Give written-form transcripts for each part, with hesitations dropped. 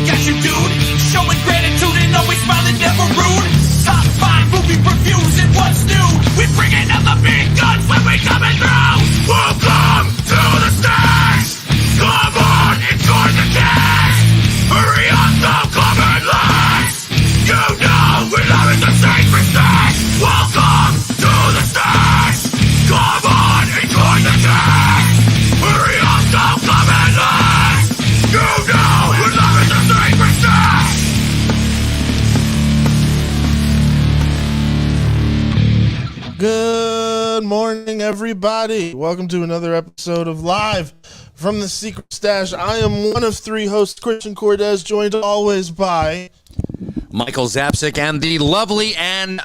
got you, dude. Showing gratitude and always smiling, never rude. Top 5 movie reviews and what's new. We bringing out the big guns when we coming through. Welcome to the stage. Come on, enjoy the taste. Hurry up, don't come in late. You know we're loving the sacred stage. Welcome to the stage. Come on, enjoy the taste. Hurry up, don't come in late. You know we're loving the sacred stage. Good morning, everybody. Welcome to another episode of Live from the Secret Stash. I am one of 3 hosts, Christian Cordes, joined always by Michael Zapsik and the lovely and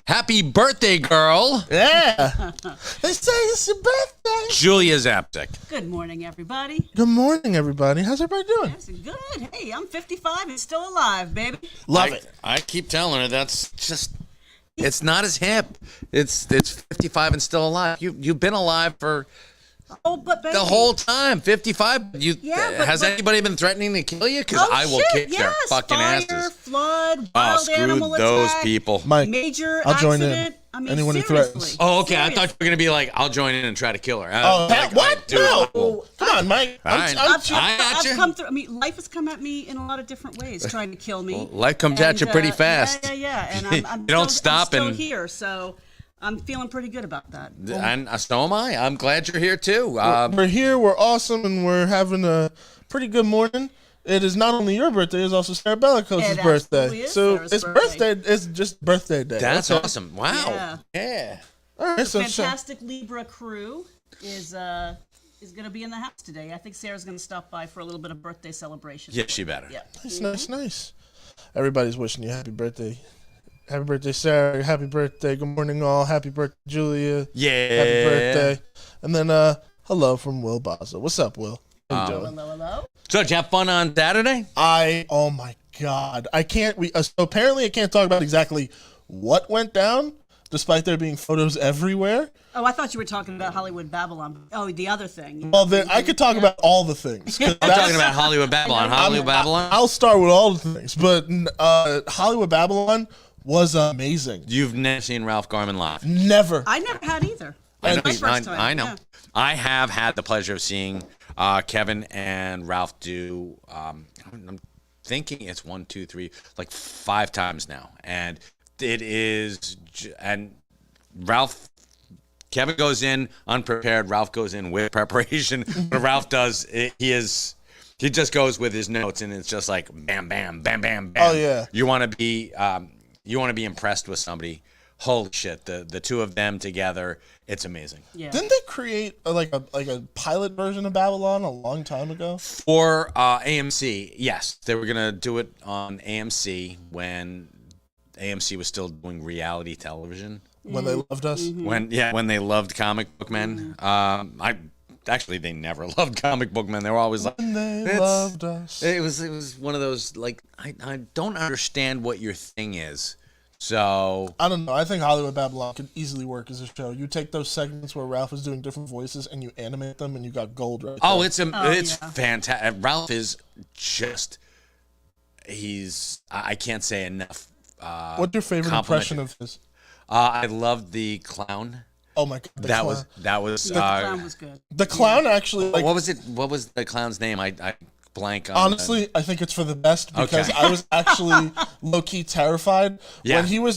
happy birthday girl, they say it's your birthday, Julia Zapsik. Good morning, everybody. Good morning, everybody. How's everybody doing? That's good. Hey, I'm 55 and still alive, baby. Love it. I keep telling her that's just, it's not as hip. It's 55 and still alive. You've been alive for But baby, the whole time. 55. Has but- anybody been threatening to kill you? Because I will kick their fucking fire, asses. flood, wild Screw animal those attack, people. Mike, major I'll join accident. in. I mean, Anyone who seriously. threatens. Oh, okay. I thought you were gonna be like, I'll join in and try to kill her. What? Dude, No. Come on, Mike. All right. I've you. come through. I mean, life has come at me in a lot of different ways, trying to kill me. Life comes at you pretty fast. Yeah. And I'm You don't stop I'm still and- here, so I'm feeling pretty good about that. And so am I. I'm glad you're here too. We're here, we're awesome, and we're having a pretty good morning. It is not only your birthday, it's also Sarah Bellicos' It birthday. absolutely is So Sarah's it's birthday. it's just birthday day. That's Okay. awesome. Wow. Yeah. All right, so Fantastic Libra crew is going to be in the house today. I think Sarah's going to stop by for a little bit of birthday celebration. Yeah, she better. Yeah. nice. Everybody's wishing you happy birthday. Happy birthday, Sarah. Happy birthday. Good morning, all. Happy birthday, Julia. Yeah. Happy birthday. And then, hello from Will Baza. What's up, Will? How you doing? Hello. So did you have fun on Saturday? Oh my God. So apparently I can't talk about exactly what went down, despite there being photos everywhere. Oh, I thought you were talking about Hollywood Babylon. Oh, the other thing. Well, I could talk about all the things. I'm talking about Hollywood Babylon. Hollywood Babylon? I'll start with all the things, but Hollywood Babylon was amazing. You've never seen Ralph Garman live. Never. I never had either. I know. My first time. I know. Yeah. I have had the pleasure of seeing Kevin and Ralph do, I'm thinking it's 1, 2, 3, like 5 times now. And it is, and Kevin goes in unprepared. Ralph goes in with preparation. What Ralph does, he just goes with his notes, and it's just like bam, bam, bam, bam, bam. Oh yeah. You want to be impressed with somebody. Holy shit! The two of them together, it's amazing. Yeah. Didn't they create a pilot version of Babylon a long time ago? For AMC, yes, they were gonna do it on AMC when AMC was still doing reality television. When they loved us? When they loved comic book men. Actually, they never loved comic book men. They were always like, When they loved us. It was one of those, like, I don't understand what your thing is. So I don't know. I think Hollywood Babylon could easily work as a show. You take those segments where Ralph is doing different voices and you animate them, and you got gold right there. it's yeah. fantastic. Ralph is just, I can't say enough. What's your favorite impression of his? I loved the clown. Oh my God, the clown. That was The clown was good. The clown actually, like, what was it? What was the clown's name? I blank on. honestly, I think it's for the best because Okay. I was actually low key terrified Yeah. when he was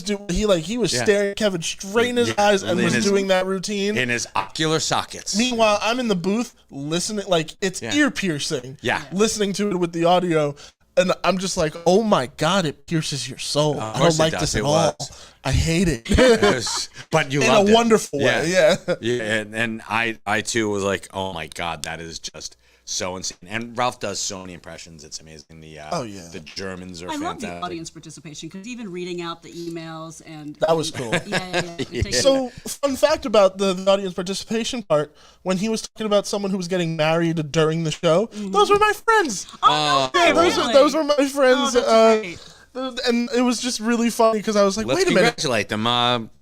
staring Kevin straight in his eyes and In was his- doing that routine. in his ocular sockets. Meanwhile, I'm in the booth listening, like it's Yeah. ear piercing. Yeah. Listening to it with the audio. And I'm just like, oh my God, it pierces your soul. I course don't it like does. this It at all. was. I hate it. But you In loved a it. wonderful way, yeah. Yeah, and I too was like, oh my God, that is just so insane. And Ralph does so many impressions; it's amazing. The Germans are I love fantastic. the audience participation because even reading out the emails and That was cool. Yeah. It takes- So, fun fact about the audience participation part, when he was talking about someone who was getting married during the show, those were my friends. Oh, no, Yeah, really? those were my friends. Oh, that's great. And it was just really funny because I was like, Let's wait a minute. congratulate them.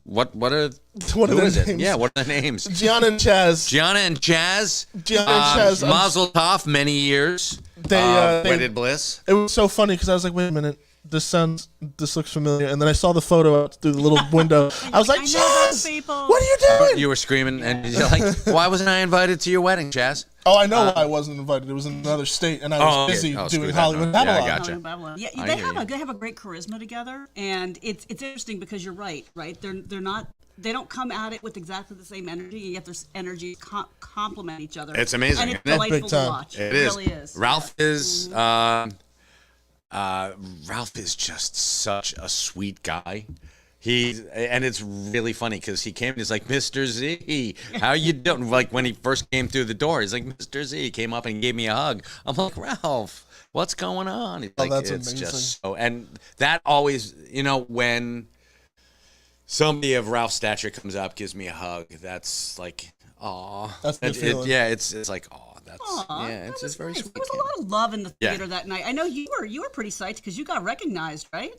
What are What are who their is it? names? Yeah, what are their names? Gianna and Chaz. Gianna and Chaz. Gianna and Chaz. Mazel tov, many years. Wedded Bliss. It was so funny because I was like, wait a minute, this looks familiar, and then I saw the photo out through the little window. I was like, Chaz, what are you doing? You were screaming, and you're like, why wasn't I invited to your wedding, Chaz? Oh, I know why I wasn't invited. It was in another state, and I was busy doing Hollywood Babylon. Yeah, I gotcha. Yeah, they have a great charisma together, and it's interesting because you're right. They don't come at it with exactly the same energy, and yet their energies complement each other. It's amazing. And it's isn't it? delightful Big to time. watch. It really is. is. Ralph is Ralph is just such a sweet guy. And it's really funny because he came and he's like, Mr. Z, how you doing? Like when he first came through the door, he's like, Mr. Z, he came up and gave me a hug. I'm like, Ralph, what's going on? He's like, that's it's amazing. just so, and that always, when somebody of Ralph's stature comes up, gives me a hug, that's like, aw. That's the feeling. It's like, aw. It's just very nice. sweet. There was a lot of love in the theater that night. I know you were pretty psyched because you got recognized, right?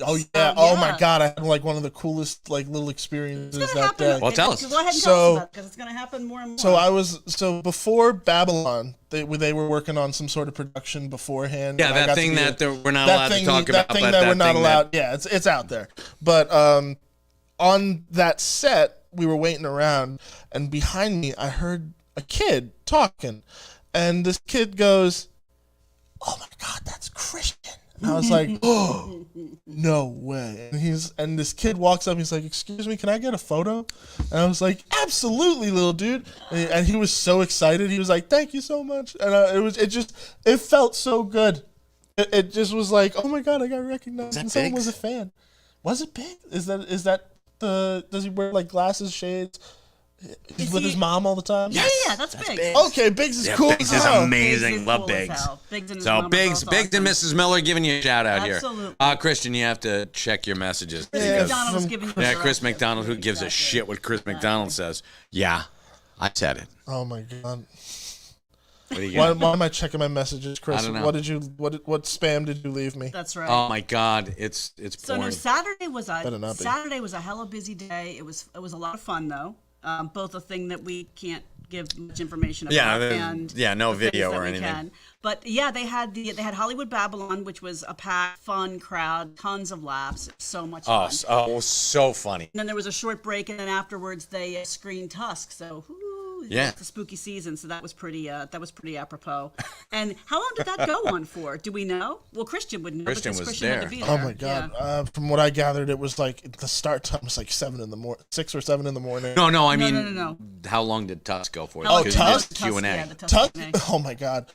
Oh my God! I had like one of the coolest like little experiences that day. Well, tell us. Go ahead and tell us about it because it's going to happen more and more. So before Babylon, they were working on some sort of production beforehand. Yeah, that thing that we're not allowed to talk about. That thing that we're not allowed. Yeah, it's out there. But on that set, we were waiting around, and behind me, I heard a kid talking, and this kid goes, "Oh my God, that's Christian!" And I was like, "Oh, no way!" And this kid walks up, he's like, "Excuse me, can I get a photo?" And I was like, "Absolutely, little dude!" And he was so excited. He was like, "Thank you so much!" And it felt so good. It just was like, "Oh my God, I got recognized!" And someone was a fan. Was it big? Is that does he wear like glasses, shades? He's with his mom all the time? Yeah, that's Biggs. Okay, Biggs is cool. Biggs is amazing. Love Biggs. Biggs and Biggs and Mrs. Miller giving you a shout out here. Absolutely. Christian, you have to check your messages. Chris McDonald was giving you Chris McDonald, who gives a shit what Chris McDonald says. Yeah, I said it. Oh my God. Why am I checking my messages, Chris? I don't know. What spam did you leave me? That's right. Oh my God, it's so boring. no, Saturday was a hella busy day. It was a lot of fun though. Both a thing that we can't give much information about and no video or anything. But yeah, they had Hollywood Babylon, which was a packed, fun crowd, tons of laughs, so much fun. Oh, so funny. And then there was a short break, and then afterwards they screened Tusk. So it's the spooky season, so that was pretty apropos. And how long did that go on for? Do we know? Well, Christian would know. Christian because was Christian there. had to be there. Oh my God! Yeah. From what I gathered, it was like the start time was like 6 or 7 in the morning. No, I mean, No. how long did Tusk go for? Oh, Tusk? Q&A. Yeah, the Tusk. Q&A. Oh my God!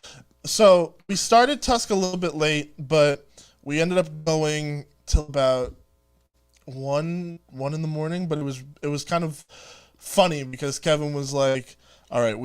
So we started Tusk a little bit late, but we ended up going till about 1 in the morning. But it was kind of funny because Kevin was like, "All right,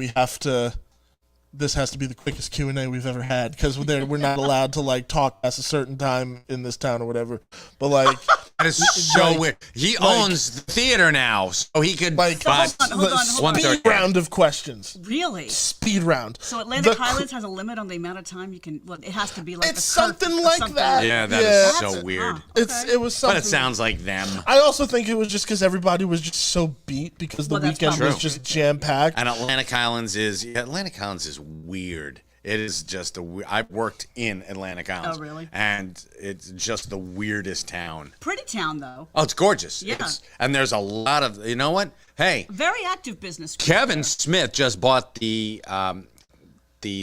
this has to be the quickest Q&A we've ever had because we're not allowed to like talk past a certain time in this town or whatever." But like, that is so weird. He owns the theater now, so he could like hold on. speed round of questions. Really? Speed round. So Atlantic Highlands has a limit on the amount of time you can. Well, it has to be like it's something like that. Yeah, that is so weird. It was something. But it sounds like them. I also think it was just because everybody was just so beat because the weekend was just jam packed. And Atlantic Highlands is weird. It is just I've worked in Atlantic Islands. Oh, really? And it's just the weirdest town. Pretty town, though. Oh, it's gorgeous. Yeah. And there's a lot of, you know what? Hey. Very active business. Kevin Smith just bought the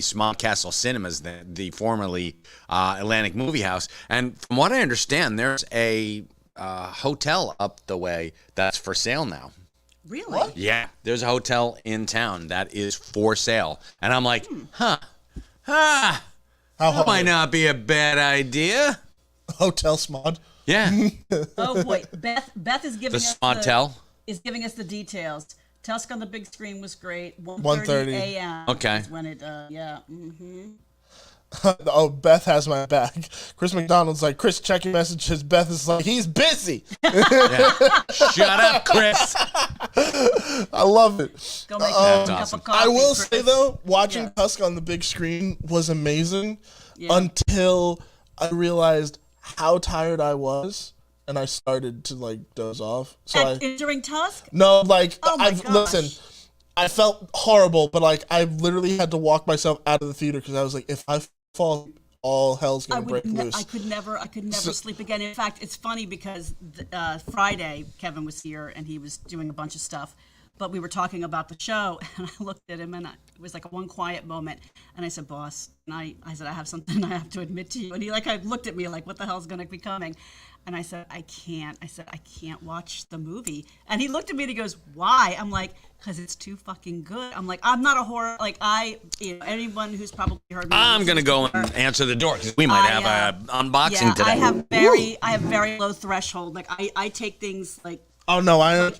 Smog Castle Cinemas, the formerly Atlantic Movie House. And from what I understand, there's a hotel up the way that's for sale now. Really? What? Yeah, there's a hotel in town that is for sale. And I'm like, that might not be a bad idea. Hotel Smod. Yeah. Oh boy, Beth is giving The us Smotel? is giving us the details. Tusk on the big screen was great. 1:30 a.m. Okay. is when it Mm-hmm. Oh, Beth has my back. Chris McDonald's like, "Chris, check your messages." Beth is like, "He's busy." Shut up, Chris. I love it. Go make That's a cup awesome. of coffee, I will Chris. say though, watching Tusk on the big screen was amazing Yeah. until I realized how tired I was, and I started to like doze off. So during Tusk? no, like Oh my gosh. listen. I felt horrible, but like I literally had to walk myself out of the theater because I was like, if I fall fall, all hell's gonna break loose. I could never sleep again. In fact, it's funny because Friday Kevin was here and he was doing a bunch of stuff, but we were talking about the show, and I looked at him, and it was like one quiet moment, and I said, "Boss," and I said, "I have something I have to admit to you," and he looked at me like, "What the hell's gonna be coming?" And I said, I can't watch the movie. And he looked at me and he goes, "Why?" I'm like, "Because it's too fucking good." I'm like, I'm not a horror, like anyone who's probably heard me. I'm going to go and answer the door because we might have an unboxing today. I have very low threshold. Like I take things like, Oh no, I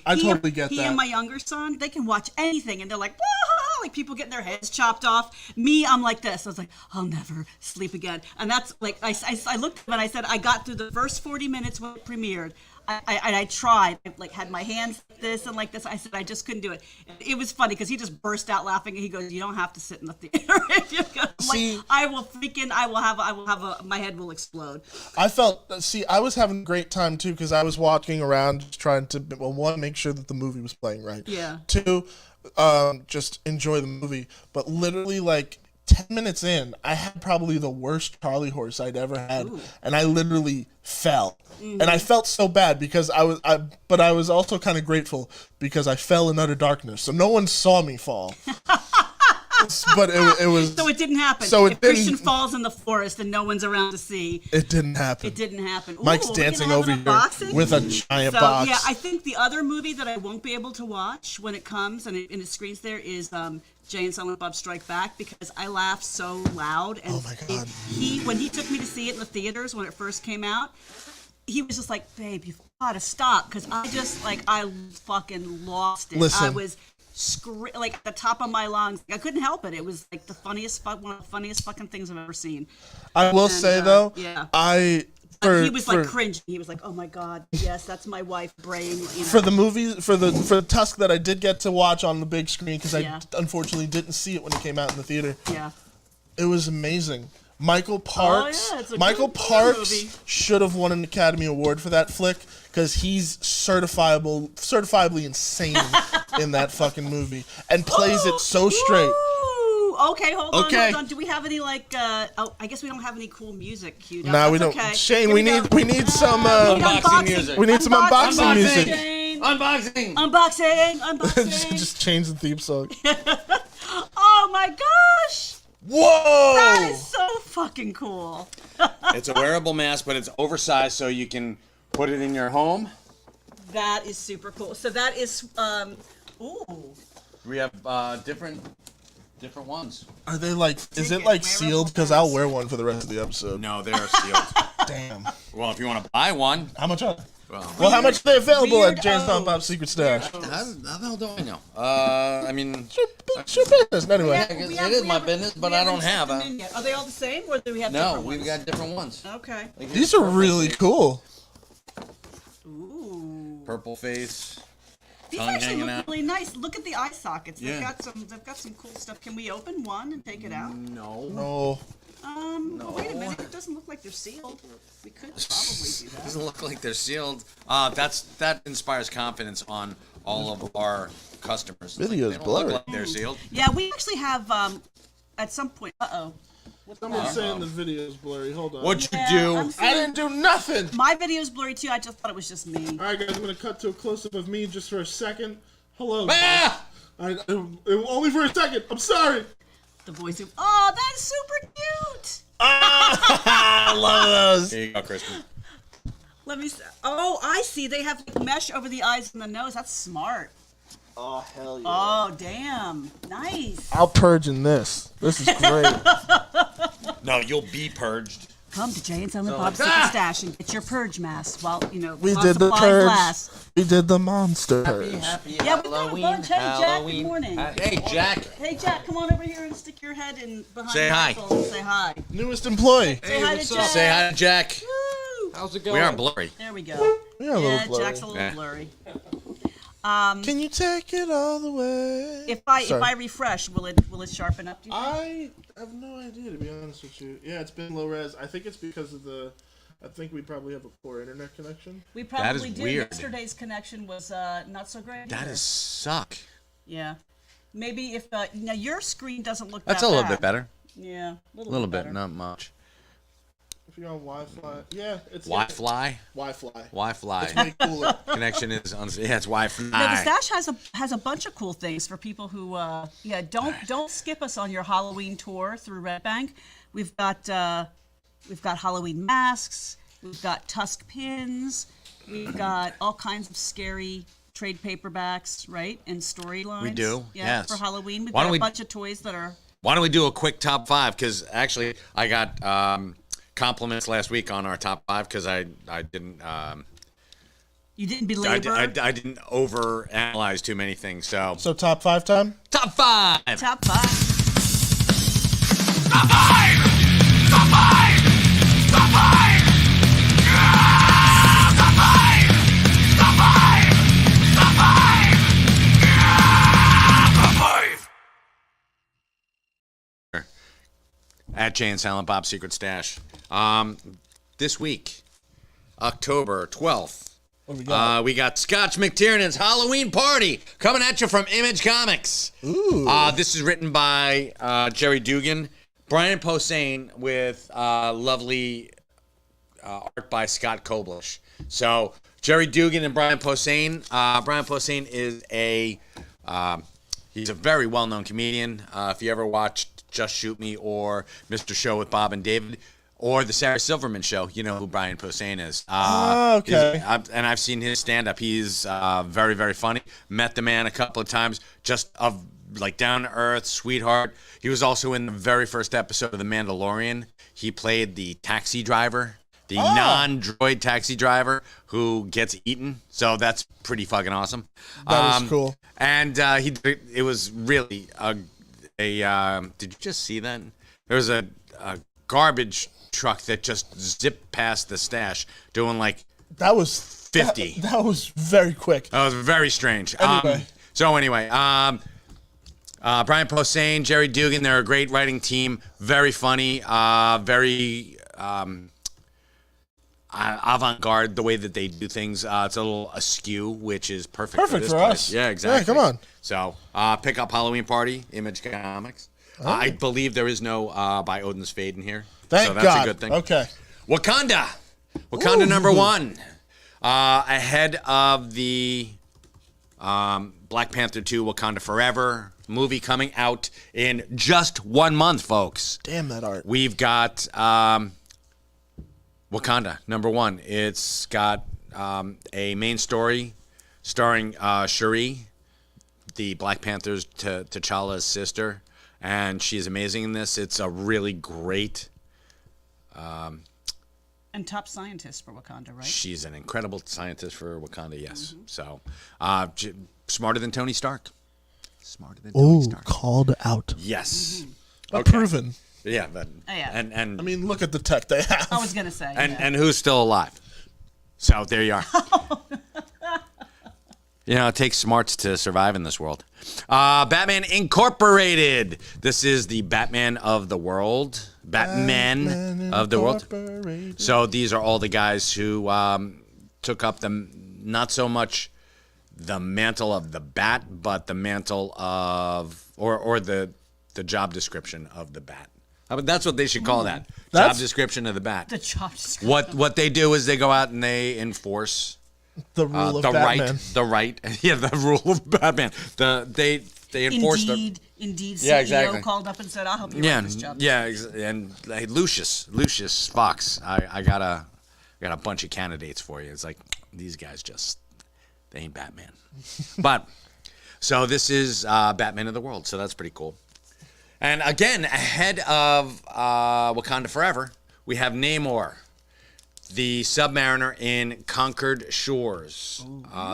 totally get that. He and my younger son, they can watch anything, and they're like, "Whoa!" Like people getting their heads chopped off. Me, I'm like this. I was like, I'll never sleep again. And that's like, I looked at him and I said, I got through the first 40 minutes when it premiered. I tried, like had my hands like this and like this. I said I just couldn't do it. It was funny because he just burst out laughing and he goes, "You don't have to sit in the theater if you go." See, like, I will have my head will explode. I was having a great time too because I was walking around just trying to, well, one, make sure that the movie was playing right. Yeah. Two, just enjoy the movie. But literally like 10 minutes in, I had probably the worst Charlie horse I'd ever had. Ooh. And I literally fell. Mm-hmm. And I felt so bad because but I was also kind of grateful because I fell in utter darkness. So no one saw me fall. But it was. So it didn't happen. So if Christian falls in the forest and no one's around to see. It didn't happen. Ooh, Mike's dancing over here with a giant box. Yeah, I think the other movie that I won't be able to watch when it comes and it screens there is Jay and Silent Bob Strike Back because I laughed so loud. And oh my God. When he took me to see it in the theaters when it first came out, he was just like, "Babe, you've got to stop," because I fucking lost it. Listen. I was like at the top of my lungs. I couldn't help it. It was like one of the funniest fucking things I've ever seen. I will say though, yeah. He was like cringing. He was like, "Oh my God, yes, that's my wife, Brain." You know? For the movie, for the Tusk that I did get to watch on the big screen because I unfortunately didn't see it when it came out in the theater. Yeah, it was amazing. Michael Parks. Oh, yeah, Michael Parks should have won an Academy Award for that flick because he's certifiably insane in that fucking movie and plays it so straight. Okay, hold on. Do we have any I guess we don't have any cool music queued up. No, we don't. Okay. Shane, we need some unboxing music. We need some unboxing music. Unboxing. Just change the theme song. Oh my gosh! Whoa! That is so fucking cool. It's a wearable mask, but it's oversized so you can put it in your home. That is super cool. So that is ooh. We have different ones. Are they like? Is it like sealed? Because I'll wear one for the rest of the episode. No, they are sealed. Damn. Well, if you want to buy one, how much are they? Well, how much are they available at James Silent Bob's Secret Stash? How the hell do I know? I mean, it's your business. Anyway, it is my business, but I don't have. Are they all the same, or do we have different ones? No, we've got different ones. Okay. These are really cool. Ooh. Purple face. These actually look really nice. Look at the eye sockets. They've got some cool stuff. Can we open one and take it out? No. No. Wait a minute. It doesn't look like they're sealed. We could probably do that. Doesn't look like they're sealed. That inspires confidence on all of our customers. Video's blurry. Look like they're sealed. Yeah, we actually have at some point. Someone's saying the video's blurry. Hold on. What'd you do? I didn't do nothing. My video's blurry too. I just thought it was just me. All right, guys. I'm gonna cut to a close-up of me just for a second. Hello. Only for a second. I'm sorry. The voice of that's super cute. I love those. Here you go, Kristen. Let me see. Oh, I see. They have mesh over the eyes and the nose. That's smart. Oh, hell yeah. Oh, damn. Nice. I'll purge in this. This is great. No, you'll be purged. Come to Jay and Silent Bob's Secret Stash and get your purge mask while, we did the purge. We did the monster purge. Happy yeah, Halloween. We got a bunch. Hey, Jack, good morning. Hey, Jack. Hey, Jack, come on over here and stick your head in behind Say hi. Michael and say hi. Newest employee. Say hi to Jack. Say hi to Jack. Woo. How's it going? We aren't blurry. There we go. We're a little blurry. Jack's a little blurry. Can you take it all the way? If I refresh, will it sharpen up? Do you think? I have no idea, to be honest with you. Yeah, it's been low res. I think it's because of I think we probably have a poor internet connection. We probably do. Weird. Yesterday's connection was not so great. That is suck. Yeah. Maybe if now your screen doesn't look That's that a little bad. bit better. Yeah, A little bit, better. not much. If you're on Wi-Fi, yeah, it's Wi-Fi? Wi-Fi. Wi-Fi. It's way cooler. Connection is yeah, it's Wi-Fi. Yeah, the stash has a bunch of cool things for people who don't skip us on your Halloween tour through Red Bank. We've got Halloween masks, we've got tusk pins, we've got all kinds of scary trade paperbacks, right? And storylines. We do, yeah, yes. for Halloween. We've Why got don't a we- bunch of toys that are Why don't we do a quick top 5? Because actually, I got compliments last week on our top 5 because I didn't you didn't belabor. I didn't over analyze too many things. So So top 5 time. top 5. Top 5. Top 5! Top 5! Top 5! Yeah! Top 5! Top 5! Top 5! Yeah! Top 5! At Jay and Silent Bob's Secret Stash. This week, October 12th, What do we got? we got Scotch McTiernan's Halloween Party coming at you from Image Comics. Ooh. This is written by Jerry Dugan, Brian Posehn with lovely art by Scott Koblish. So Jerry Dugan and Brian Posehn. Brian Posehn is he's a very well-known comedian. If you ever watched Just Shoot Me or Mr. Show with Bob and David, or the Sarah Silverman Show, you know who Brian Posehn is. Okay. And I've seen his stand-up. He's very, very funny. Met the man a couple of times, just like down-to-earth, sweetheart. He was also in the very first episode of The Mandalorian. He played the taxi driver, the non-droid taxi driver who gets eaten. So that's pretty fucking awesome. That is cool. And it was really did you just see that? There was a garbage truck that just zipped past the stash doing like That was 50. That was very quick. That was very strange. Anyway. Brian Posehn, Jerry Dugan, they're a great writing team. Very funny, very avant-garde the way that they do things. It's a little askew, which is perfect for Perfect this for place. us. Yeah, exactly. Yeah, come on. So pick up Halloween Party, Image Comics. I believe there is no by Odin's Fade in here. Thank so that's God. a good thing. Okay. Wakanda Ooh. number 1. Ahead of the Black Panther 2 Wakanda Forever movie coming out in just 1 month, folks. Damn that art. We've got Wakanda number 1. It's got a main story starring Shuri, the Black Panther's T'Challa's sister, and she's amazing in this. It's a really great. And top scientist for Wakanda, right? She's an incredible scientist for Wakanda, yes. So, smarter than Tony Stark. Smarter than Tony Ooh, Stark. called out. Yes. Proven. Yeah, but yeah. and I mean, look at the tech they have. I was gonna say. and who's still alive? So there you are. You know, it takes smarts to survive in this world. Batman Incorporated. This is the Batman of the world. Batman of the world. So these are all the guys who took up not so much the mantle of the Bat, but the mantle of, or the job description of the Bat. I mean, that's what they should call that. Job description of the Bat. the job description. What they do is they go out and they enforce The rule of the Batman. the rule of Batman. They enforce Indeed, CEO Yeah, exactly. called up and said, "I'll help you yeah with this job." and hey, Lucius Fox. I got a bunch of candidates for you. It's like these guys they ain't Batman. But so this is Batman of the world. So that's pretty cool. And again, ahead of Wakanda Forever, we have Namor, the Submariner in Conquered Shores.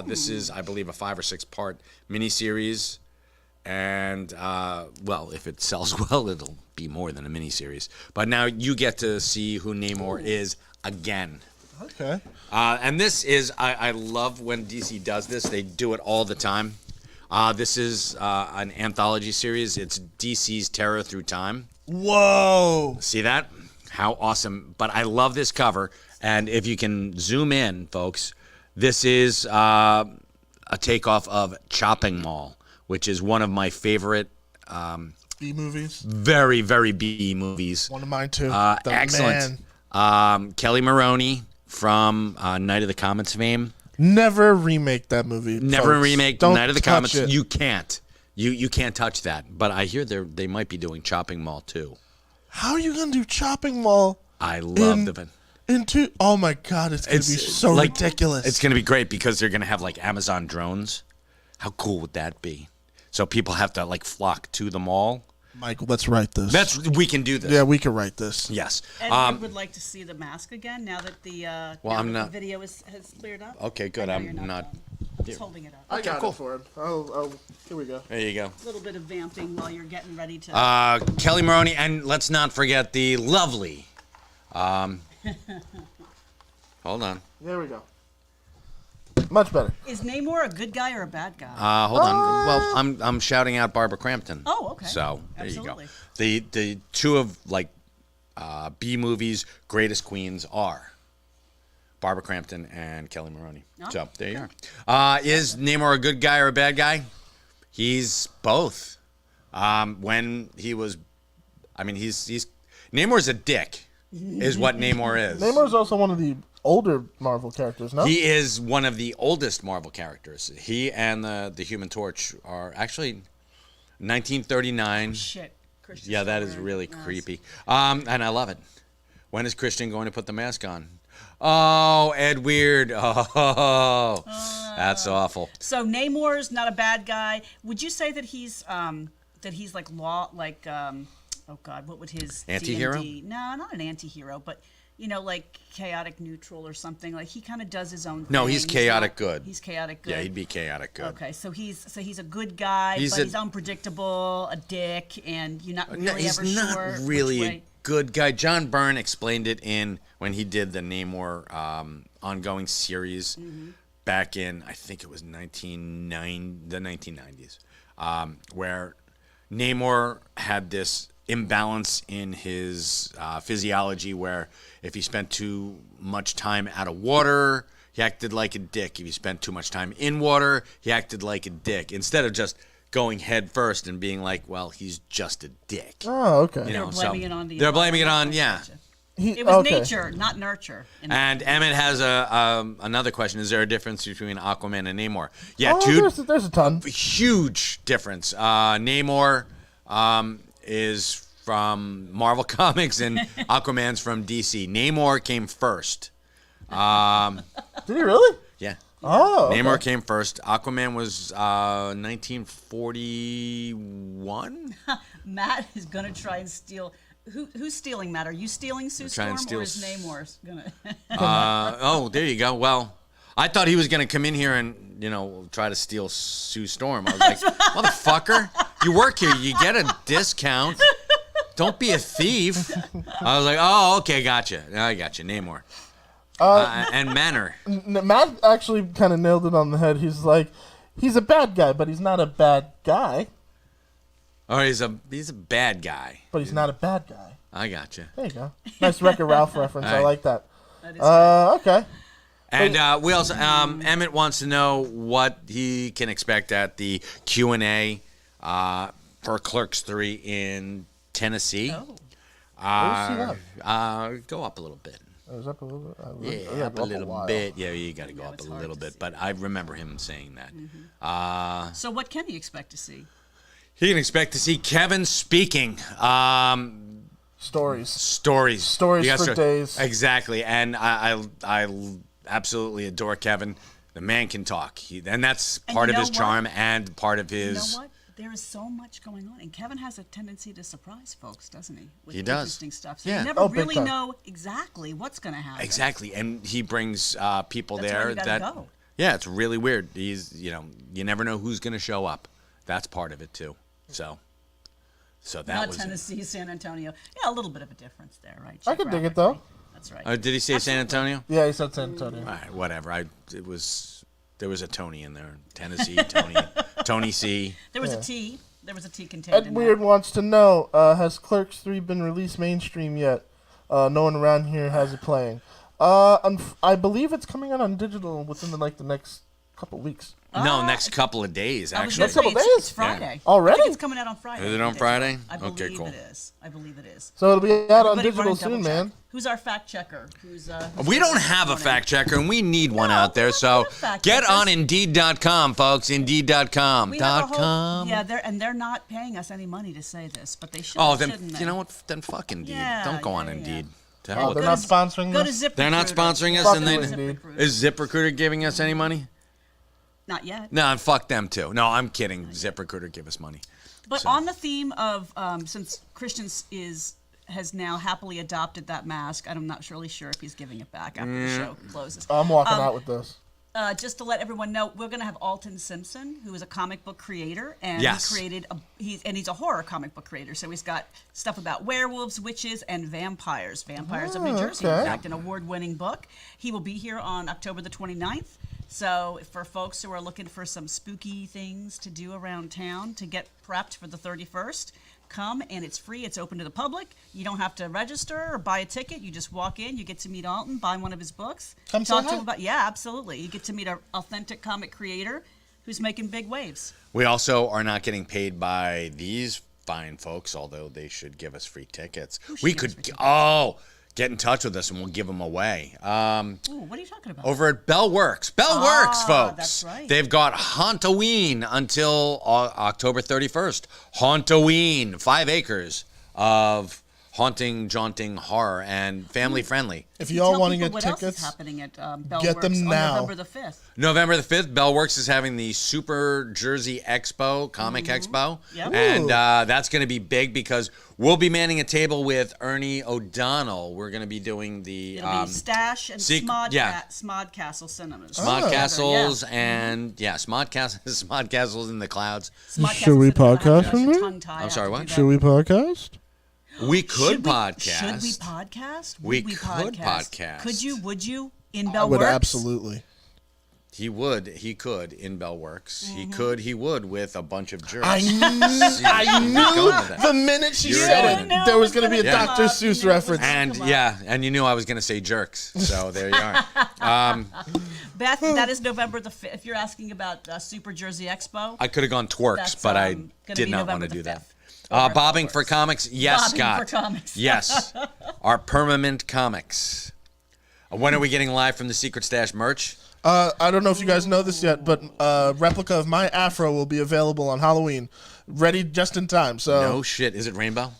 This is, I believe, a 5 or 6 part miniseries. And, well, if it sells well, it'll be more than a miniseries. But now you get to see who Namor is again. Okay. And this is, I love when DC does this. They do it all the time. This is an anthology series. It's DC's Terror Through Time. Whoa. See that? How awesome. But I love this cover. And if you can zoom in, folks, this is a takeoff of Chopping Mall, which is one of my favorite B movies. Very, very B movies. One of mine too. The Excellent. Man. Kelly Maroney from Night of the Comets fame. Never remake that movie. Never folks. remake Don't Night of the touch Comets. it. You can't. You can't touch that. But I hear they might be doing Chopping Mall too. How are you gonna do Chopping Mall? I love the. Into oh my god, it's gonna be so ridiculous. It's gonna be great because they're gonna have like Amazon drones. How cool would that be? So people have to like flock to the mall. Michael, let's write this. We can do this. Yeah, we can write this. Yes. And I would like to see the mask again now that the the video has cleared up. Okay, good. I know you're I'm not. Just holding it up. I got it for him. Here we go. There you go. A little bit of vamping while you're getting ready to. Kelly Maroney, and let's not forget the lovely. Hold on. There we go. Much better. Is Neymar a good guy or a bad guy? Hold on. Well, I'm shouting out Barbara Crampton. Oh, okay. So there Absolutely. you go. The two of like B movies greatest queens are Barbara Crampton and Kelly Maroney. Oh, so there you are. Is Neymar a good guy or a bad guy? He's both. When he was, I mean, he's Neymar's a dick, is what Neymar is. Neymar's also one of the older Marvel characters, no? He is one of the oldest Marvel characters. He and the Human Torch are actually 1939. Shit. Christian's Yeah, that is wearing really a mask. creepy. And I love it. When is Christian going to put the mask on? Oh, Ed Weird. Oh, that's awful. So Neymor's not a bad guy. Would you say that he's like oh God, what would his Anti-hero? D&D? No, not an anti-hero, but like chaotic neutral or something. Like he kind of does his own thing. No, he's chaotic not- good. He's chaotic good. Yeah, he'd be chaotic good. Okay, so he's a good guy, He's but a- he's unpredictable, a dick, and you're not really No, he's ever not sure really which a way. good guy. John Byrne explained it when he did the Namor ongoing series back in, I think it was the 1990s, where Namor had this imbalance in his physiology where if he spent too much time out of water, he acted like a dick. If he spent too much time in water, he acted like a dick. Instead of just going head first and being like, well, he's just a dick. Oh, okay. You know, They're blaming it on the They're blaming it on, environment. yeah. Gotcha. It was okay. nature, not nurture. And Emmett has another question. Is there a difference between Aquaman and Namor? Yeah, There's a ton. huge difference. Namor is from Marvel Comics and Aquaman's from DC. Namor came first. Did he really? Yeah. Oh, okay. Namor came first. Aquaman was 1941. Matt is gonna try and steal. Who's stealing, Matt? Are you stealing Sue trying Storm, to steal or is Namor's gonna? Oh, there you go. Well, I thought he was going to come in here and, try to steal Sue Storm. I was like, motherfucker, you work here. You get a discount. Don't be a thief. I was like, oh, okay, gotcha. I got you. Namor. And Manor. Matt actually kind of nailed it on the head. He's like, he's a bad guy, but he's not a bad guy. Oh, he's a bad guy. But he's not a bad guy. I gotcha. There you go. Nice Wreck-It Ralph reference. All I right. like that. That is Okay. And we also Emmett wants to know what he can expect at the Q&A for Clerks 3 in Tennessee. Oh. Go up a little bit. It was up a little bit. Yeah, up a little while. bit. Yeah, you got to go up it's a hard little to bit. see. But I remember him saying that. So what can he expect to see? He can expect to see Kevin speaking. Stories. Stories. Stories You got for days. Exactly. And I absolutely adore Kevin. The man can talk. And that's part you of his know what? charm and part of You his... know what? There is so much going on, and Kevin has a tendency to surprise folks, doesn't he? With He does. Interesting stuff. So Yeah. you never Oh, big really time. know exactly what's going to happen. Exactly. And he brings people That's why there you gotta that... go. Yeah, it's really weird. He's, you never know who's going to show up. That's part of it, too. So that Not was... Tennessee, San Antonio. Yeah, a little bit of a difference there, right? I could dig it, though. Geographically. That's right. Did he say San Antonio? Yeah, he said San Antonio. All right, whatever. There was a Tony in there. Tennessee, Tony C. There was a T. There was a T contained Ed in Weird that. wants to know, has Clerks 3 been released mainstream yet? No one around here has it playing. I believe it's coming out on digital within the next couple weeks. No, next couple of days, I was actually. gonna say, Couple it's, days? it's Friday. Already? I think it's coming out on Friday. Is it on Friday? I Okay, believe cool. it is. I believe it is. So it'll be out on Everybody digital run and soon, double-check. man. Who's our fact checker? Who's We don't have a fact checker, and we need one No, out there. we So have fact get checkers. on Indeed.com, folks. Indeed.com. We have a whole, .com. yeah, they're not paying us any money to say this, but they should. Oh, then shouldn't they? you know what? Then fuck Indeed. Yeah, Don't go on yeah, Indeed. To Oh, hell with they're it. not sponsoring Go to this? ZipRecruiter. They're not sponsoring us, Fuck and you, then Indeed. is ZipRecruiter giving us any money? Not yet. No, fuck them too. No, I'm kidding. ZipRecruiter give us money. But So- on the theme of since Christian has now happily adopted that mask, I'm not really sure if he's giving it back after the show closes. I'm walking out with this. Just to let everyone know, we're going to have Alton Simpson, who is a comic book creator, and Yes. he created he's a horror comic book creator. So he's got stuff about werewolves, witches, and vampires. Vampires of New Jersey, okay. in fact, an award-winning book. He will be here on October the 29th. So for folks who are looking for some spooky things to do around town to get prepped for the 31st, come, and it's free. It's open to the public. You don't have to register or buy a ticket. You just walk in. You get to meet Alton, buy one of his books. Come say talk to hi. him about. Yeah, absolutely. You get to meet an authentic comic creator who's making big waves. We also are not getting paid by these fine folks, although they should give us free tickets. We give us could, free get in touch with us and we'll give them away. Ooh, what are you talking about? Over at Bell Works. Bell Works, folks. that's right. They've got Hauntoween until October 31st. Hauntoween, 5 acres of haunting, jaunting horror and family friendly. If y'all Tell want to people get what else is tickets, happening at Bell get Works them now. on November the 5th. November the 5th, Bell Works is having the Super Jersey Expo, Comic Expo. Yep. And that's going to be big because we'll be manning a table with Ernie O'Donnell. We're going to be doing the It'll be Stash and Smod Castle Cinemas. Smod Castles Yeah. and Smod Castles in the clouds. Smod Should Castle we Cinemas. podcast I'm from there? I'm sorry, what? should we podcast? We could Should we podcast. podcast? We Would could podcast. Could you? Would you? In I Bell would Works? absolutely. He could in Bell Works. Mm-hmm. He would with a bunch of jerks. I Going with knew that. the minute she You said already it, knew there it was was going to be a gonna Dr. come up. Seuss You knew it was reference. And Come on. yeah, and you knew I was going to say jerks. So there you are. Beth, that is November the 5th. If you're asking about Super Jersey Expo, I could have gone twerks, That's, but I gonna did be not want November to do the that. 5th. Over at Bobbing Bell for Works. comics, yes, Bobbing Scott. for comics. Yes, our permanent comics. When are we getting live from the Secret Stash merch? I don't know if you guys know this yet, but a replica of my afro will be available on Halloween, ready just in time. So No shit. Is it rainbow?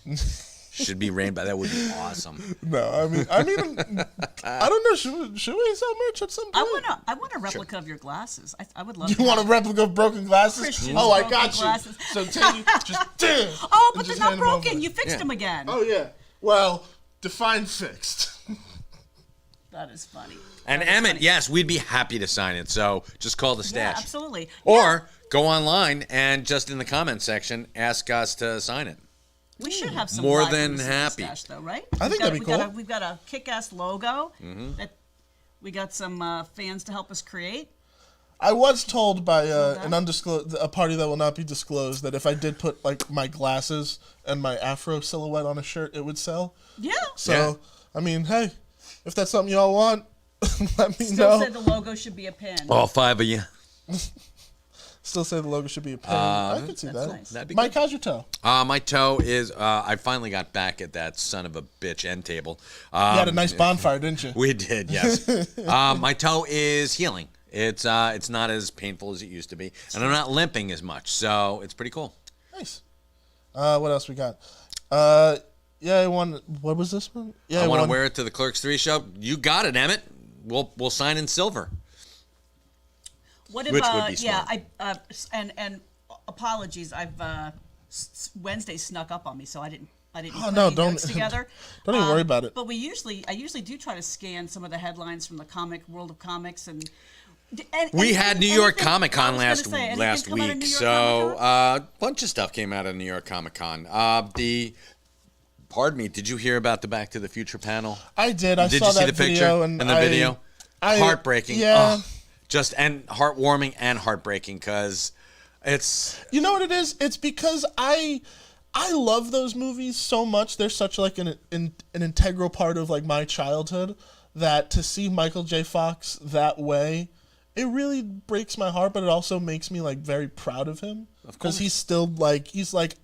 Should be rainbow. That would be awesome. no, I mean, I don't know. Should we sell merch at some point? I want a replica of your glasses. I would love. You to want a have- replica of broken glasses? Christian's Oh, I broken got you. glasses. So take you, just Oh, and but they're just not hand them over. broken. You fixed Yeah. them again. Oh yeah. Well, define fixed. That is funny. And That is Emmett, funny. yes, we'd be happy to sign it. So just call the Yeah, stash. absolutely. Or go online and just in the comment section ask us to sign it. We should have some More live than from the happy. Stash, though, right? I think that'd be cool. We've got a kick-ass logo Mm-hmm. that we got some fans to help us create. I was told by a party that will not be disclosed that if I did put like my glasses and my afro silhouette on a shirt, it would sell. Yeah. So Yeah. I mean, hey, if that's something y'all want, let me Still know. said the logo should be a pin. All 5 of you. Still say the logo should be a pin. I could see that. nice. That'd be Mike, how's your toe? My toe is, I finally got back at that son of a bitch end table. You had a nice bonfire, didn't you? We did, yes. My toe is healing. It's not as painful as it used to be. And I'm not limping as much. So it's pretty cool. Nice. What else we got? Yeah, I won. What was this one? Yeah, I want to won. wear it to the Clerks 3 show. You got it, Emmett. We'll sign in silver. What if, Which would be yeah, smart. and apologies, Wednesday snuck up on me, so I didn't Oh, put no, any don't- notes together. don't even worry about it. But I usually do try to scan some of the headlines from the comic world of comics and. We had New York Comic Con I was last gonna say, anything last come out of week, New York so Comic-Con? a bunch of stuff came out of New York Comic Con. Pardon me, did you hear about the Back to the Future panel? I did. I Did saw you see that the picture video and the I- video? I- Heartbreaking. Yeah. Ugh. Just and heartwarming and heartbreaking because it's You know what it is? It's because I love those movies so much. They're such like an integral part of like my childhood that to see Michael J. Fox that way it really breaks my heart, but it also makes me like very proud of him because he's still like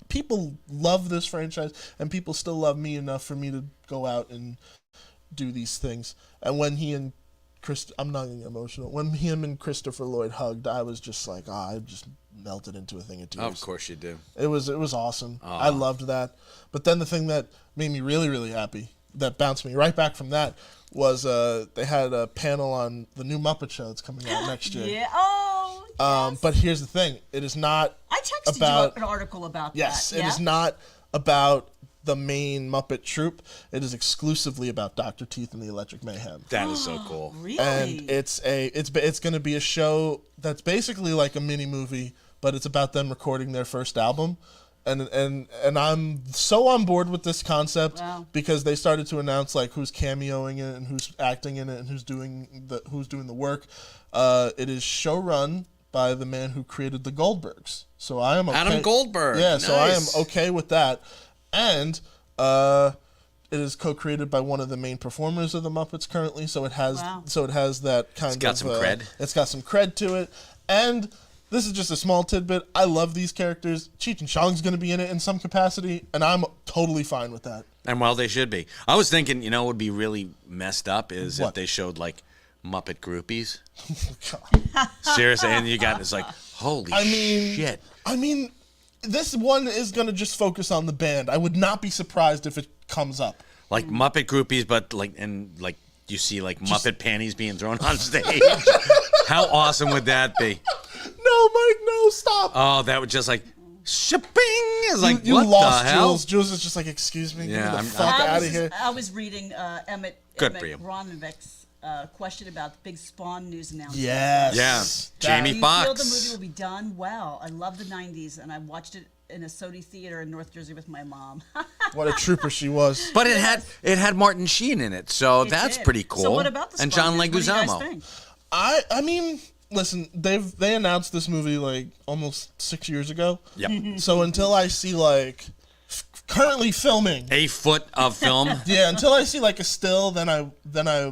people love this franchise and people still love me enough for me to go out and do these things. And when he and I'm not getting emotional. When him and Christopher Lloyd hugged, I was just like, I just melted into a thing of tears. Of course you do. It was awesome. I loved that. But then the thing that made me really, really happy, that bounced me right back from that, was they had a panel on the new Muppet Show that's coming out next year. Yeah. Oh. Yes. But here's the thing: it is not. I texted about, you an article about yes, that. Yes, it is not about the main Muppet troupe. It is exclusively about Dr. Teeth and the Electric Mayhem. That is so cool. Really? And it's going to be a show that's basically like a mini movie, but it's about them recording their first album. And I'm so on board with this concept because they started to announce like who's cameoing in it and who's acting in it and who's doing the work. It is showrun by the man who created the Goldbergs. So I am okay. Adam Goldberg. Yeah, Nice. so I am okay with that. And it is co-created by one of the main performers of the Muppets currently, so it has that kind of. It's got some cred. It's got some cred to it, and this is just a small tidbit. I love these characters. Cheech and Chong's going to be in it in some capacity, and I'm totally fine with that. And well, they should be. I was thinking, what would be really messed up is if they showed like Muppet groupies. Seriously, and it's like, holy shit. I mean, this one is going to just focus on the band. I would not be surprised if it comes up. Like Muppet groupies, but you see like Muppet panties being thrown on stage. How awesome would that be? No, Mike, no, stop. Oh, that would just like shipping. It's like, you what lost the hell? Jules. Jules is just like, excuse me, Yeah, get the fuck out of here. I was reading Emmett Ronovich's question about the big Spawn news announcement. Yes. Yeah. Jamie Do you Foxx. feel the movie will be done well? I love the 90s, and I watched it in a Sodi theater in North Jersey with my mom. What a trooper she was. But it had Martin Sheen in it, so that's did. pretty cool. So what about the and Spawn John news? What do you guys Leguizamo. think? I mean, listen, they announced this movie like almost 6 years ago. Yep. So until I see like currently filming, A foot of film. yeah, until I see like a still, then I'll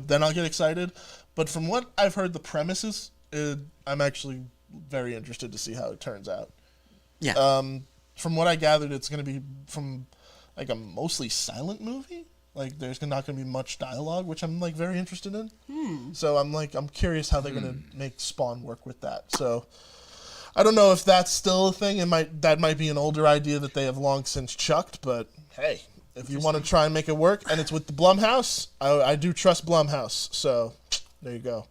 get excited. But from what I've heard, the premises, I'm actually very interested to see how it turns out. Yeah. From what I gathered, it's going to be from like a mostly silent movie. Like there's not going to be much dialogue, which I'm like very interested in. So I'm curious how they're going to make Spawn work with that. So I don't know if that's still a thing. That might be an older idea that they have long since chucked. But hey, if you want to try and make it work, and it's with the Blumhouse, I do trust Blumhouse. So there you go.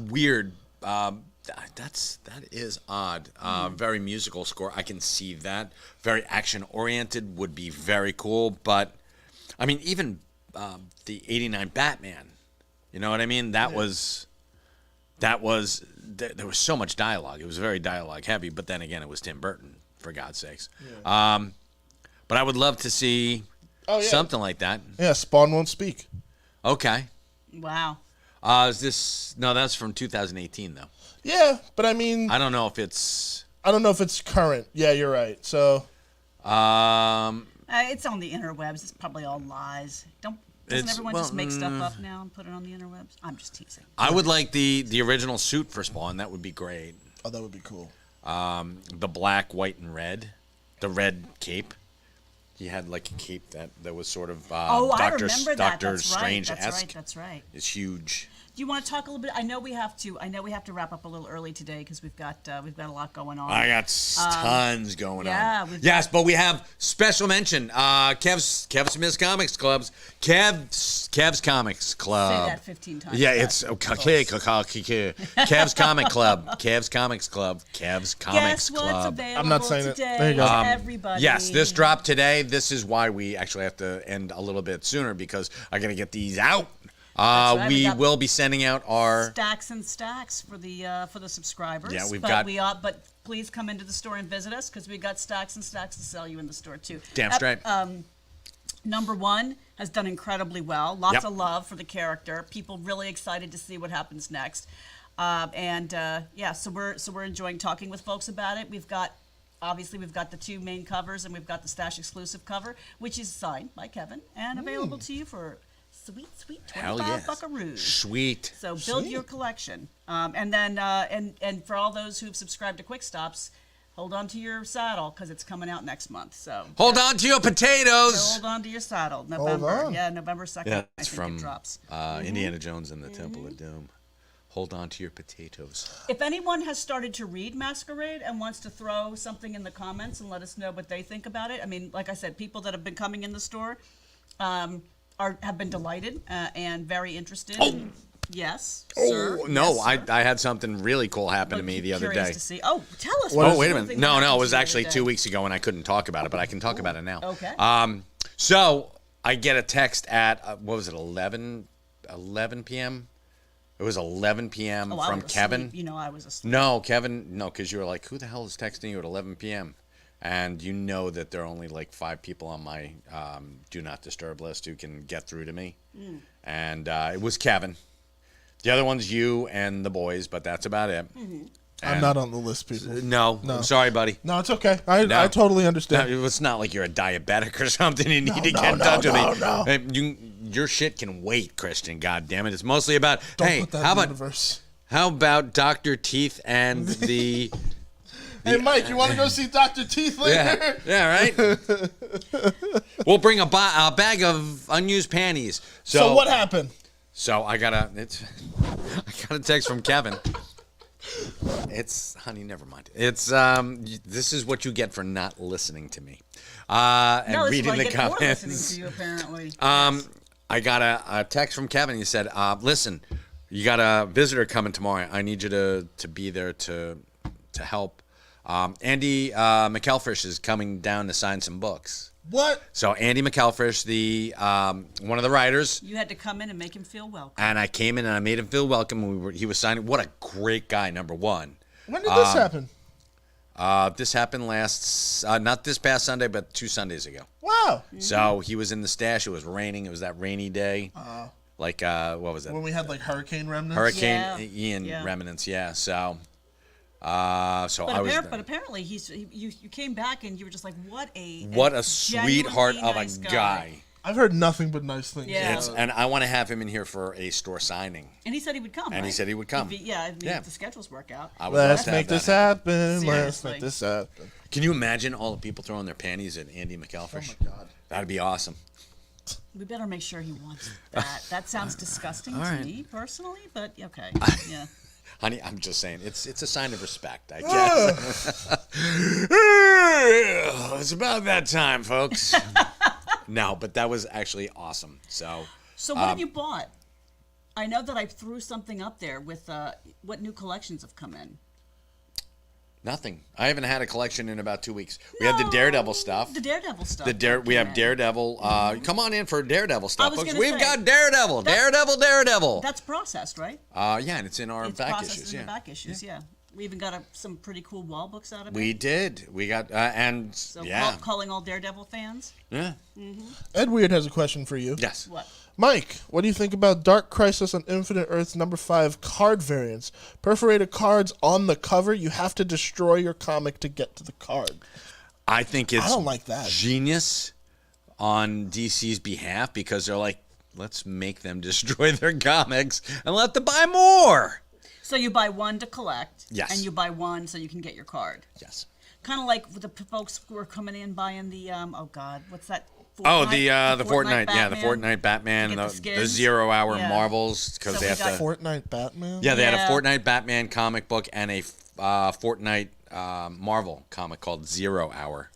Weird. That is odd. Very musical score. I can see that. Very action oriented would be very cool. But I mean, even the '89 Batman. You know what I mean? There was so much dialogue. It was very dialogue heavy. But then again, it was Tim Burton, for God's sakes. Yeah. But I would love to see something like that. Yeah, Spawn won't speak. Okay. Wow. That's from 2018 though. Yeah, but I mean, I don't know if it's current. Yeah, you're right. So, It's on the interwebs. It's probably all lies. Doesn't everyone just make stuff up now and put it on the interwebs? I'm just teasing. I would like the original suit for Spawn. That would be great. Oh, that would be cool. The black, white, and red. The red cape. He had like a cape that was sort of I remember that. Doctor That's Strange-esque. That's right. It's huge. Do you want to talk a little bit? I know we have to wrap up a little early today because we've got a lot going on. I got tons going on. Yeah. But we have special mention. Kev's Smith's Comics Clubs. Kev's Comics Club. Say that 15 times. Yeah, it's okay. Kev's Comic Club. Kev's Comics Club. Kev's Comics Guess what's Club. available I'm not saying it. today There you go. to everybody. Yes, this dropped today. This is why we actually have to end a little bit sooner because I got to get these out. Right. We will be sending out our stacks and stacks for the subscribers. Yeah, but please come into the store and visit us because we got stacks and stacks to sell you in the store too. Damn straight. Number one has done incredibly well. Lots of love for the character. People really excited to see what happens next. So we're enjoying talking with folks about it. We've got the two main covers and we've got the Stash exclusive cover, which is signed by Kevin and available to you for Sweet Hell 25 yes. buckaroos. Sweet. So build your collection. And then, and for all those who've subscribed to Quick Stops, hold on to your saddle because it's coming out next month. So Hold on to your potatoes. So hold on to your saddle. November. on. Yeah, November 2nd. Yeah, I it's think from it drops. Indiana Jones and the Temple of Doom. Hold on to your potatoes. If anyone has started to read Masquerade and wants to throw something in the comments and let us know what they think about it, I mean, like I said, people that have been coming in the store have been delighted and very interested. Yes, sir. Oh, no, Yes, sir. I had something really cool happen to me the other Curious day. To see. Oh, tell us. Oh, wait a something minute. No, happened it to was you the actually other 2 day. weeks ago, and I couldn't talk about it, but I can talk about it now. Okay. So I get a text at, what was it, 11 p.m.? It was 11 p.m. Oh, I from was Kevin. asleep. You know I was asleep. No, Kevin, no, because you were like, who the hell is texting you at 11 p.m.? And you know that there are only like 5 people on my do not disturb list who can get through to me. And it was Kevin. The other one's you and the boys, but that's about it. I'm not on the list, people. No, I'm sorry, buddy. No, it's okay. I No. totally No, understand. it's not like you're a diabetic or something. You need to no, get in no, touch with me. no. Hey, your shit can wait, Christian. God damn it! It's mostly about Don't hey, put that how in the about universe. how about Dr. Teeth and the Hey, Mike, you want to go see Dr. Teeth later? yeah, right. We'll bring a bag of unused panties. So what happened? So I got a text from Kevin. It's honey, never mind. It's this is what you get for not listening to me. And No, this is reading what I the get for comments. listening to you, apparently. I got a text from Kevin. He said, listen, you got a visitor coming tomorrow. I need you to be there to help. Andy McElfish is coming down to sign some books. What? So Andy McElfish, the one of the writers, You had to come in and make him feel welcome. and I came in and I made him feel welcome. He was signing. What a great guy, number one. When did this happen? This happened not this past Sunday, but 2 Sundays ago. Wow. So he was in the stash. It was raining. It was that rainy day. Like, what was it? When we had like hurricane remnants? Hurricane Yeah. Ian Yeah. remnants, yeah. So I was. But apparently, you came back and you were just like, what a sweetheart of nice a guy. I've heard nothing but nice things. Yeah. And I want to have him in here for a store signing. And he said he would come. And he right? said he would come. If the schedules work out. I would love Let's to have make this that. happen. Let's Seriously. make this happen. Can you imagine all the people throwing their panties at Andy McElfish? Oh my God. That'd be awesome. We better make sure he wants that. That sounds disgusting All to right. me personally, but okay. Yeah. Honey, I'm just saying, it's a sign of respect, I Ah. guess. It's about that time, folks. No, but that was actually awesome. So So what have you bought? I know that I threw something up there with what new collections have come in. nothing. I haven't had a collection in about 2 weeks. We have the Daredevil stuff. The Daredevil stuff. We have Daredevil. Come on in for Daredevil stuff, was folks. gonna We've say, got Daredevil. Daredevil. That's processed, right? Yeah, and it's in our It's back processed issues. in Yeah. the back issues, yeah. We even got some pretty cool wall books out of it. We did. We got and So yeah, calling all Daredevil fans. yeah. Ed Weird has a question for you. Yes. What? Mike, what do you think about Dark Crisis on Infinite Earths #5 card variants? Perforated cards on the cover. You have to destroy your comic to get to the card. I think it's I don't like that. genius on DC's behalf because they're like, let's make them destroy their comics and let them buy more. So you buy one to collect. Yes. And you buy one so you can get your card. Yes. Kind of like with the folks who are coming in buying the oh God, what's that? Oh, Fortnite? the Fortnite, yeah, the Batman? Fortnite Batman, To get the skins? 0 hour Yeah. Marvels because So they we have got to. Fortnite Batman? Yeah, they had a Yeah. Fortnite Batman comic book and a Fortnite Marvel comic called 0 Hour.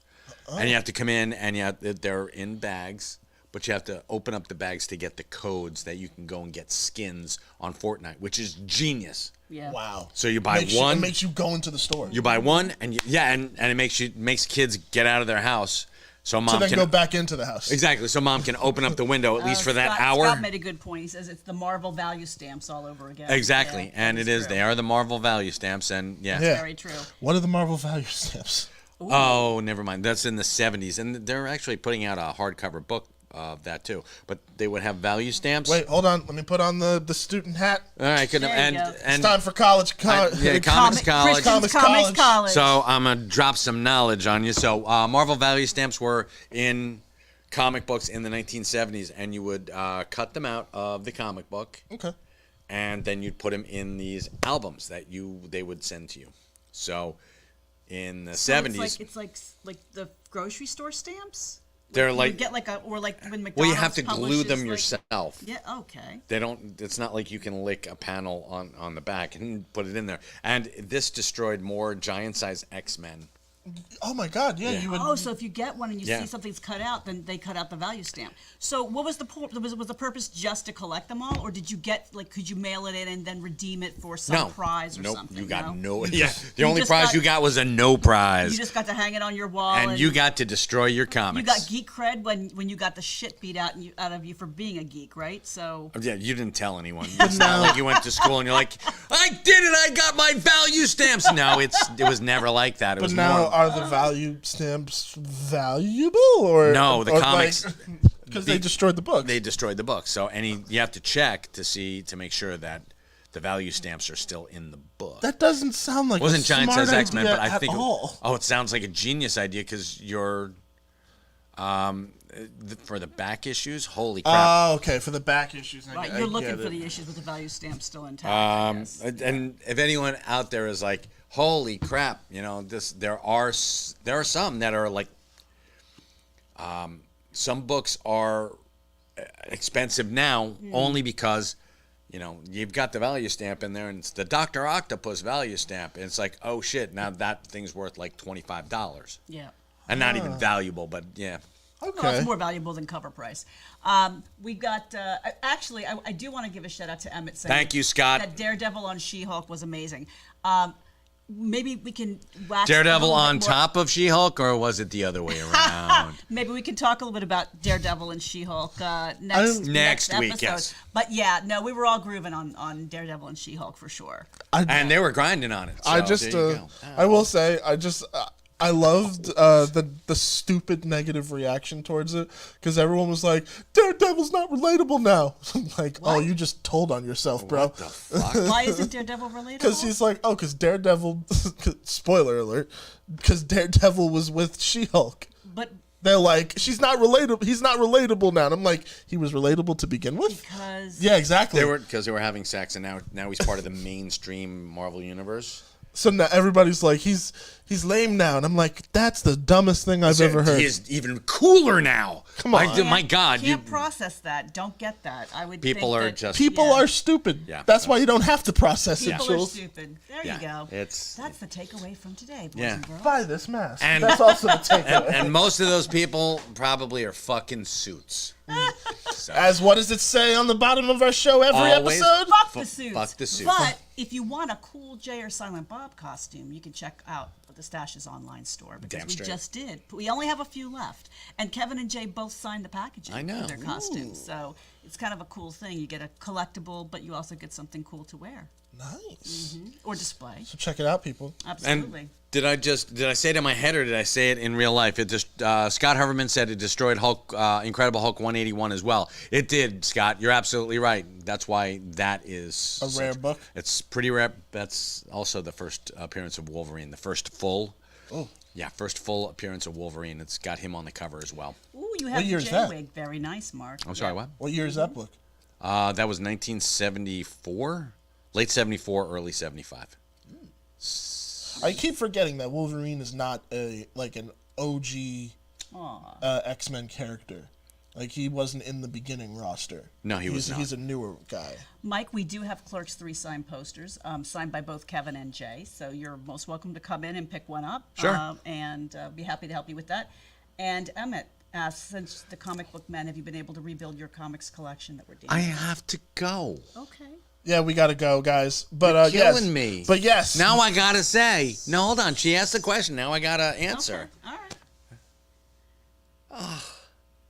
And you have to come in and they're in bags, but you have to open up the bags to get the codes that you can go and get skins on Fortnite, which is genius. Yeah. Wow. So you buy It one, makes you go into the store. you buy one, and it makes kids get out of their house, so mom to then can go back into the house. exactly, so mom can open up the window at least for that Scott, hour. Scott made a good point. He says it's the Marvel value stamps all over again. Exactly, Yeah, and that it is. true. They are the Marvel value stamps, and yeah. Yeah. Very true. What are the Marvel value stamps? Oh, never mind. That's in the 70s, and they're actually putting out a hardcover book of that too. But they would have value stamps. Wait, hold on. Let me put on the student hat. All right, There you go. and It's time for college. yeah, comics college. Christian's Comics College. So I'm gonna drop some knowledge on you. So Marvel value stamps were in comic books in the 1970s, and you would cut them out of the comic book, Okay. and then you'd put them in these albums that they would send to you. So in the 70s, It's like the grocery store stamps. they're You like, would get like a, or like when McDonald's well, you have to glue publishes, them like- yourself. Yeah. Okay. They don't. It's not like you can lick a panel on the back and put it in there. And this destroyed more giant-size X-Men. Oh my God! Yeah, Yeah. you would. Oh, so if you get one and you Yeah. see something's cut out, then they cut out the value stamp. So what was was the purpose just to collect them all, or did you get could you mail it in and then redeem it for some No, prize or nope. something? You got no. no. Yeah, the you only just prize got- you got was a no prize, You just got to hang it on your wall, and you got to destroy your you comics. got geek cred when you got the shit beat out out of you for being a geek, right? So Yeah, you didn't tell anyone. It's not like you went to school and you're like, I did it. I got my value stamps. No, it was never like that. It But was now, more. are the value stamps valuable, or No, the or comics- because they destroyed the book. They destroyed the book. So you have to check to make sure that the value stamps are still in the book. That doesn't sound like It wasn't a Giant smart Says X-Men, idea but I at think all. it sounds like a genius idea because you're for the back issues. Holy crap! Oh, okay. For the back issues, right, I you're looking get for it. the issues with the value stamp still intact. I guess. And if anyone out there is like, holy crap, there are some that are like, some books are expensive now only because, you've got the value stamp in there and it's the Dr. Octopus value stamp. And it's like, oh shit, now that thing's worth like $25. Yeah. And not even valuable, but yeah. Okay. Well, it's more valuable than cover price. We got actually. I do want to give a shout out to Emmett. Saying Thank you, Scott. That Daredevil on She-Hulk was amazing. Maybe we can wax Daredevil a little on bit more- top of She-Hulk, or was it the other way around? Maybe we can talk a little bit about Daredevil and She-Hulk next Next week, episode. yes. But yeah, no, we were all grooving on Daredevil and She-Hulk for sure. And they were grinding on it. So there you go. I will say, I loved the stupid negative reaction towards it because everyone was like, Daredevil's not relatable now. I'm like, oh, you just told on yourself, bro. What the fuck? Why isn't Daredevil relatable? Because he's like, because Daredevil, spoiler alert, because Daredevil was with She-Hulk. But They're like, she's not relatable. He's not relatable now. And I'm like, he was relatable to begin with. because Yeah, exactly. Because they were having sex, and now he's part of the mainstream Marvel universe. So now everybody's like, he's lame now, and I'm like, that's the dumbest thing I've ever heard. He is even cooler now. Come on. My God, can't process that. Don't get that. I would. people think are that just People yeah. are stupid. Yeah. That's why you don't have to process People it, are Jules. stupid. There Yeah, you go. it's- That's the takeaway from today, boys Yeah. and girls. Buy this mask. And- That's also the takeaway. and most of those people probably are fucking suits. As what does it say on the bottom of our show every Always. episode? Fuck the suits. Fuck the suits. But if you want a cool Jay or Silent Bob costume, you can check out the Stash's online store because Damn we straight. just did. We only have a few left, and Kevin and Jay both signed the packaging I know. for their costumes. So it's kind of a cool thing. You get a collectible, but you also get something cool to wear Nice. or display. So check it out, people. Absolutely. And did I say it in my head or did I say it in real life? It just Scott Haverman said it destroyed Hulk, Incredible Hulk 181 as well. It did, Scott. You're absolutely right. That's why that is A rare book? It's pretty rare. That's also the first appearance of Wolverine, the first full. Oh. Yeah, first full appearance of Wolverine. It's got him on the cover as well. Ooh, you have year the is that? J-wig. Very nice, Mark. I'm sorry, what? What year is that book? That was 1974, late 74, early 75. I keep forgetting that Wolverine is not an OG X-Men character. Like, he wasn't in the beginning roster. No, he was not. He's a newer guy. Mike, we do have Clerks 3 signed posters, signed by both Kevin and Jay. So you're most welcome to come in and pick one up. Sure. And be happy to help you with that. And Emmett asks, since the comic book men, have you been able to rebuild your comics collection that we're dealing I have to go. Okay. Yeah, we gotta go, guys. But You're yes. killing me. But yes. Now I gotta say. No, hold on. She asked the question. Now I gotta answer. Okay. All right.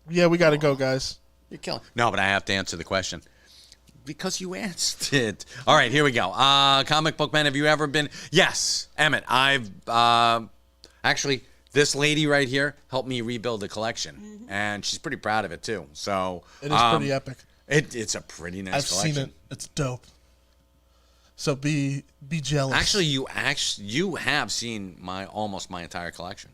Yeah, we gotta go, guys. You're killing. No, but I have to answer the question because you asked it. All right, here we go. Comic book man, have you ever been? Yes, Emmett. I've actually. This lady right here helped me rebuild the collection, and she's pretty proud of it too. So It is pretty epic. It's a pretty nice I've collection. seen it. It's dope. So be jealous. Actually, you have seen almost my entire collection.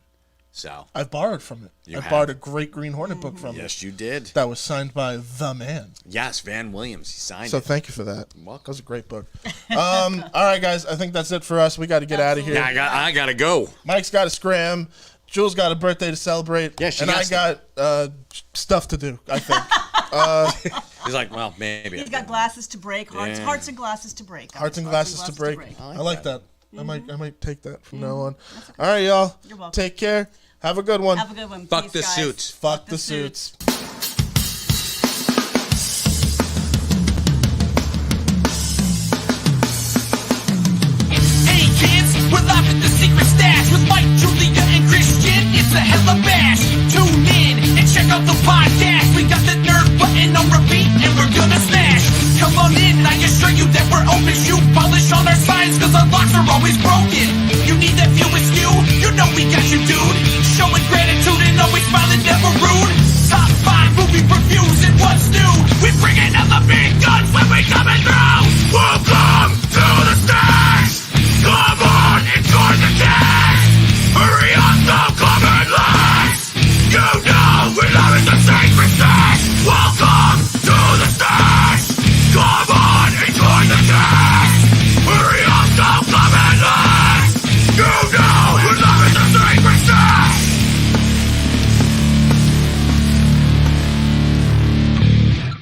So I borrowed from it. You I have. borrowed a Great Green Hornet book from it. yes, you did. That was signed by the man. Yes, Van Williams. He signed So it. thank you for that. welcome. That was a great book. All right, guys. I think that's it for us. We got to get out of here. Yeah, I gotta go. Mike's got to scram. Jules got a birthday to celebrate. Yeah, she and I got got stuff to do, I think. He's like, well, maybe. He's got glasses to break, hearts, Yeah. hearts and glasses to break. Hearts and glasses to break. I I like like that. I might take that from now on. All right, y'all. You're welcome. Take care. Have a good one. Have a good one. Fuck Peace, the guys. suits. Fuck the suits. Hey kids, we're live at the secret stash with Mike, Julia, and Christian. It's a hella bash. Tune in and check out the podcast. We got the nerd button on repeat and we're gonna smash. Come on in, I assure you that we're open shoe polish on our signs, cause our locks are always broken.